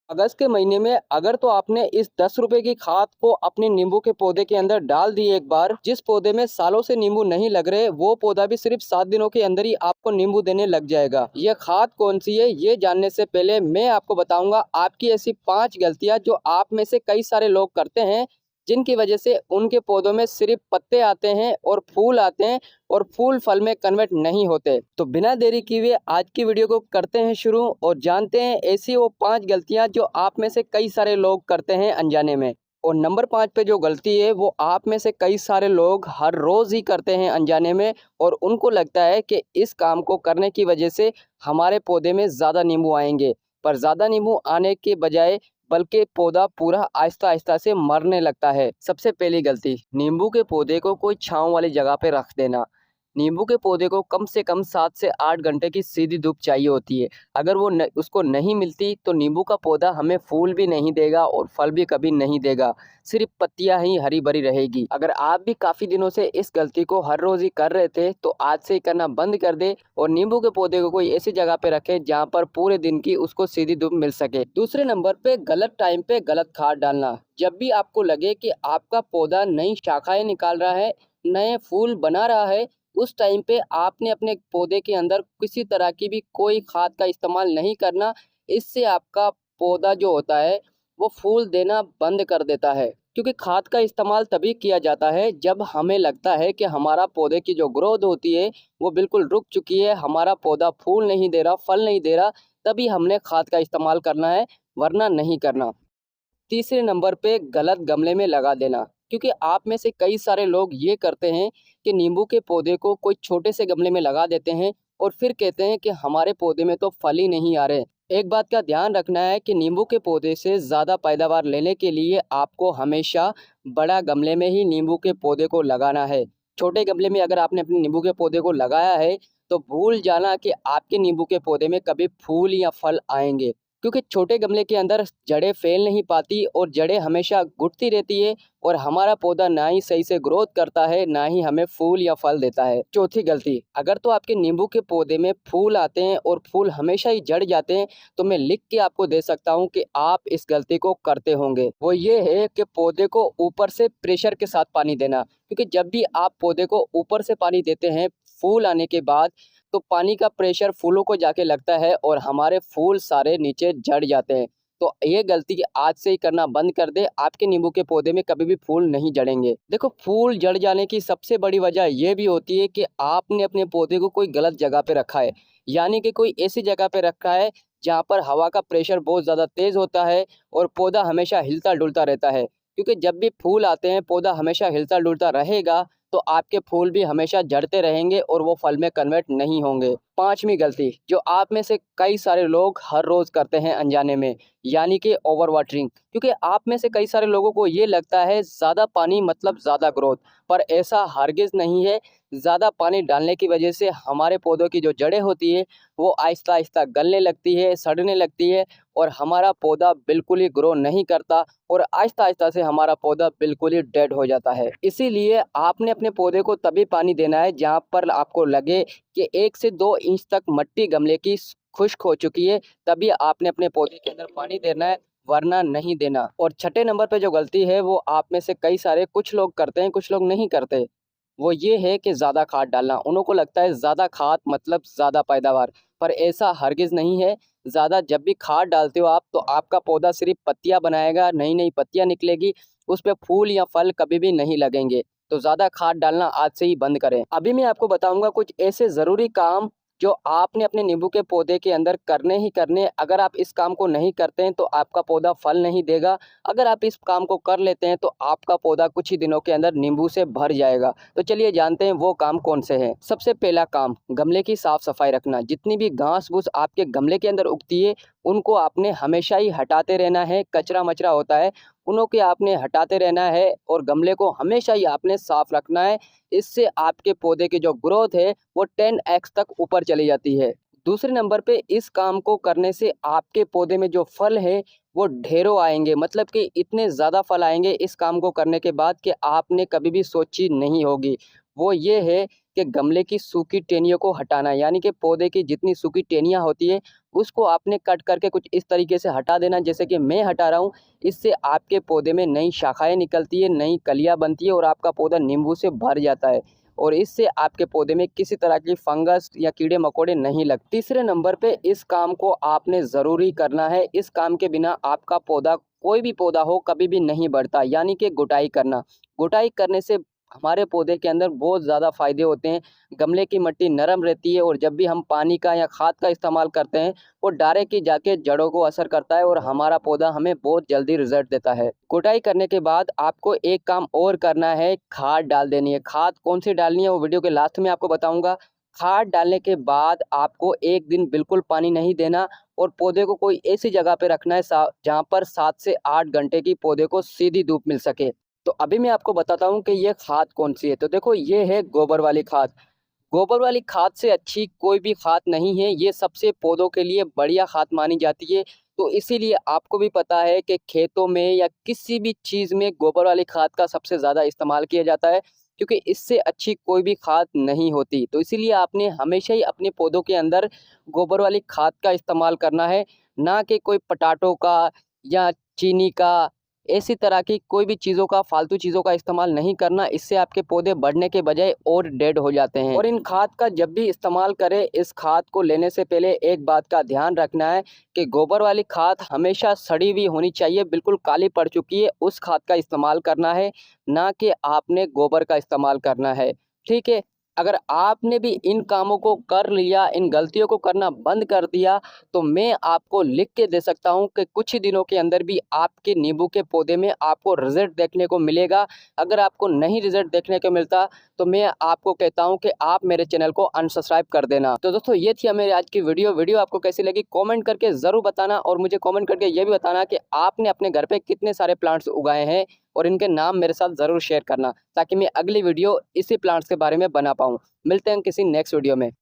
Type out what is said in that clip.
अगस्त के महीने में अगर तो आपने इस 10 रुपए की खाद को अपने नींबू के पौधे के अंदर डाल दी एक बार, जिस पौधे में सालों से नींबू नहीं लग रहे, वो पौधा भी सिर्फ 7 दिनों के अंदर ही आपको नींबू देने लग जाएगा। यह खाद कौन सी है, ये जानने से पहले मैं आपको बताऊंगा आपकी ऐसी 5 गलतियां जो आप में से कई सारे लोग करते हैं, जिनकी वजह से उनके पौधों में सिर्फ पत्ते आते हैं और फूल आते हैं और फूल फल में कन्वर्ट नहीं होते। तो बिना देरी किए हुए आज की वीडियो को करते हैं शुरू और जानते हैं ऐसी वो 5 गलतियां जो आप में से कई सारे लोग करते हैं अनजाने में। और नंबर 5 पे जो गलती है वो आप में से कई सारे लोग हर रोज़ ही करते हैं अनजाने में, और उनको लगता है कि इस काम को करने की वजह से हमारे पौधे में ज़्यादा नींबू आएंगे। पर ज़्यादा नींबू आने के बजाय बल्कि पौधा पूरा आहिस्ता आहिस्ता से मरने लगता है। सबसे पहली गलती, नींबू के पौधे को कोई छांव वाली जगह पे रख देना। नींबू के पौधे को कम से कम 7 से 8 घंटे की सीधी धूप चाहिए होती है। अगर वो उसको नहीं मिलती तो नींबू का पौधा हमें फूल भी नहीं देगा और फल भी कभी नहीं देगा, सिर्फ पत्तियां ही हरी भरी रहेगी। अगर आप भी काफ़ी दिनों से इस गलती को हर रोज़ ही कर रहे थे तो आज से ही करना बंद कर दे और नींबू के पौधे को कोई ऐसी जगह पे रखे जहाँ पर पूरे दिन की उसको सीधी धूप मिल सके। दूसरे नंबर पे, गलत टाइम पे गलत खाद डालना। जब भी आपको लगे कि आपका पौधा नई शाखाएं निकाल रहा है, नए फूल बना रहा है, उस टाइम पे आपने अपने पौधे के अंदर किसी तरह की भी कोई खाद का इस्तेमाल नहीं करना। इससे आपका पौधा जो होता है वो फूल देना बंद कर देता है, क्योंकि खाद का इस्तेमाल तभी किया जाता है जब हमें लगता है कि हमारा पौधे की जो ग्रोथ होती है वो बिल्कुल रुक चुकी है, हमारा पौधा फूल नहीं दे रहा, फल नहीं दे रहा, तभी हमने खाद का इस्तेमाल करना है, वरना नहीं करना। तीसरे नंबर पे, गलत गमले में लगा देना। क्योंकि आप में से कई सारे लोग ये करते हैं कि नींबू के पौधे को कोई छोटे से गमले में लगा देते हैं और फिर कहते हैं कि हमारे पौधे में तो फल ही नहीं आ रहे। एक बात का ध्यान रखना है कि नींबू के पौधे से ज़्यादा पैदावार लेने के लिए आपको हमेशा बड़ा गमले में ही नींबू के पौधे को लगाना है। छोटे गमले में अगर आपने अपने नींबू के पौधे को लगाया है तो भूल जाना कि आपके नींबू के पौधे में कभी फूल या फल आएंगे, क्योंकि छोटे गमले के अंदर जड़ें फैल नहीं पाती और जड़ें हमेशा घुटती रहती है और हमारा पौधा ना ही सही से ग्रोथ करता है, ना ही हमें फूल या फल देता है। चौथी गलती, अगर तो आपके नींबू के पौधे में फूल आते हैं और फूल हमेशा ही झड़ जाते हैं तो मैं लिख के आपको दे सकता हूं कि आप इस गलती को करते होंगे। वो ये है कि पौधे को ऊपर से प्रेशर के साथ पानी देना, क्योंकि जब भी आप पौधे को ऊपर से पानी देते हैं फूल आने के बाद, तो पानी का प्रेशर फूलों को जाके लगता है और हमारे फूल सारे नीचे झड़ जाते हैं। तो ये गलती आज से ही करना बंद कर दे, आपके नींबू के पौधे में कभी भी फूल नहीं झड़ेंगे। देखो, फूल झड़ जाने की सबसे बड़ी वजह ये भी होती है कि आपने अपने पौधे को कोई गलत जगह पे रखा है, यानी कि कोई ऐसी जगह पे रखा है जहाँ पर हवा का प्रेशर बहुत ज़्यादा तेज़ होता है और पौधा हमेशा हिलता डुलता रहता है। क्योंकि जब भी फूल आते हैं पौधा हमेशा हिलता डुलता रहेगा, तो आपके फूल भी हमेशा झड़ते रहेंगे और वो फल में कन्वर्ट नहीं होंगे। पांचवी गलती जो आप में से कई सारे लोग हर रोज करते हैं अनजाने में, यानी कि ओवर वाटरिंग। क्योंकि आप में से कई सारे लोगों को ये लगता है ज़्यादा पानी मतलब ज़्यादा ग्रोथ, पर ऐसा हरगिज़ नहीं है। ज़्यादा पानी डालने की वजह से हमारे पौधों की जो जड़ें होती है वो आहिस्ता आहिस्ता गलने लगती है, सड़ने लगती है और हमारा पौधा बिल्कुल ही ग्रो नहीं करता और आहिस्ता आहिस्ता से हमारा पौधा बिल्कुल ही डेड हो जाता है। इसीलिए आपने अपने पौधे को तभी पानी देना है जहाँ पर आपको लगे कि 1 से 2 इंच तक मट्टी गमले की खुश्क हो चुकी है, तभी आपने अपने पौधे के अंदर पानी देना है, वरना नहीं देना। और छठे नंबर पे जो गलती है वो आप में से कई सारे कुछ लोग करते हैं, कुछ लोग नहीं करते। वो ये है कि ज़्यादा खाद डालना। उन्हों को लगता है ज़्यादा खाद मतलब ज़्यादा पैदावार, पर ऐसा हरगिज़ नहीं है। ज़्यादा जब भी खाद डालते हो आप तो आपका पौधा सिर्फ पत्तियां बनाएगा, नई नई पत्तियां निकलेगी, उस पे फूल या फल कभी भी नहीं लगेंगे। तो ज़्यादा खाद डालना आज से ही बंद करें। अभी मैं आपको बताऊंगा कुछ ऐसे ज़रूरी काम जो आपने अपने नींबू के पौधे के अंदर करने ही करने। अगर आप इस काम को नहीं करते हैं तो आपका पौधा फल नहीं देगा। अगर आप इस काम को कर लेते हैं तो आपका पौधा कुछ ही दिनों के अंदर नींबू से भर जाएगा। तो चलिए जानते हैं वो काम कौन से हैं। सबसे पहला काम, गमले की साफ सफाई रखना। जितनी भी घास फूस आपके गमले के अंदर उगती है उनको आपने हमेशा ही हटाते रहना है। कचरा मचरा होता है उन्हों के आपने हटाते रहना है और गमले को हमेशा ही आपने साफ रखना है। इससे आपके पौधे की जो ग्रोथ है वो 10x तक ऊपर चली जाती है। दूसरे नंबर पे, इस काम को करने से आपके पौधे में जो फल है वो ढेरों आएंगे, मतलब कि इतने ज़्यादा फल आएंगे इस काम को करने के बाद कि आपने कभी भी सोची नहीं होगी। वो ये है कि गमले की सूखी टहनियों को हटाना है, यानी कि पौधे की जितनी सूखी टहनियाँ होती है उसको आपने कट करके कुछ इस तरीके से हटा देना, जैसे कि मैं हटा रहा हूँ। इससे आपके पौधे में नई शाखाएँ निकलती है, नई कलियाँ बनती है और आपका पौधा नींबू से भर जाता है और इससे आपके पौधे में किसी तरह की फंगस या कीड़े मकोड़े नहीं लगते। तीसरे नंबर पे इस काम को आपने ज़रूरी करना है। इस काम के बिना आपका पौधा, कोई भी पौधा हो, कभी भी नहीं बढ़ता, यानी कि गुटाई करना। गुटाई करने से हमारे पौधे के अंदर बहुत ज़्यादा फ़ायदे होते हैं। गमले की मिट्टी नरम रहती है और जब भी हम पानी का या खाद का इस्तेमाल करते हैं वो डायरेक्ट ही जाके जड़ों को असर करता है और हमारा पौधा हमें बहुत जल्दी रिजल्ट देता है। कुटाई करने के बाद आपको एक काम और करना है, खाद डाल देनी है। खाद कौन सी डालनी है वो वीडियो के लास्ट में आपको बताऊंगा। खाद डालने के बाद आपको एक दिन बिल्कुल पानी नहीं देना और पौधे को कोई ऐसी जगह पे रखना है जहाँ पर 7 से 8 घंटे की पौधे को सीधी धूप मिल सके। तो अभी मैं आपको बताता हूँ कि ये खाद कौन सी है। तो देखो, ये है गोबर वाली खाद। गोबर वाली खाद से अच्छी कोई भी खाद नहीं है। ये सबसे पौधों के लिए बढ़िया खाद मानी जाती है। तो इसीलिए आपको भी पता है कि खेतों में या किसी भी चीज़ में गोबर वाली खाद का सबसे ज़्यादा इस्तेमाल किया जाता है, क्योंकि इससे अच्छी कोई भी खाद नहीं होती। तो इसीलिए आपने हमेशा ही अपने पौधों के अंदर गोबर वाली खाद का इस्तेमाल करना है, ना कि कोई पोटैटो का या चीनी का, ऐसी तरह की कोई भी चीज़ों का, फालतू चीज़ों का इस्तेमाल नहीं करना। इससे आपके पौधे बढ़ने के बजाय और डेड हो जाते हैं। और इन खाद का जब भी इस्तेमाल करें, इस खाद को लेने से पहले एक बात का ध्यान रखना है कि गोबर वाली खाद हमेशा सड़ी हुई होनी चाहिए, बिल्कुल काली पड़ चुकी है उस खाद का इस्तेमाल करना है, ना कि आपने गोबर का इस्तेमाल करना है। ठीक है? अगर आपने भी इन कामों को कर लिया, इन गलतियों को करना बंद कर दिया, तो मैं आपको लिख के दे सकता हूँ कि कुछ ही दिनों के अंदर भी आपके नींबू के पौधे में आपको रिजल्ट देखने को मिलेगा। अगर आपको नहीं रिजल्ट देखने को मिलता तो मैं आपको कहता हूँ कि आप मेरे चैनल को अनसब्सक्राइब कर देना। तो दोस्तों, ये थी मेरी आज की वीडियो आपको कैसी लगी कमेंट करके ज़रूर बताना और मुझे कमेंट करके ये भी बताना कि आपने अपने घर पे कितने सारे प्लांट्स उगाए हैं और इनके नाम मेरे साथ ज़रूर शेयर करना, ताकि मैं अगली वीडियो इसी प्लांट्स के बारे में बना पाऊँ। मिलते हैं किसी नेक्स्ट वीडियो में।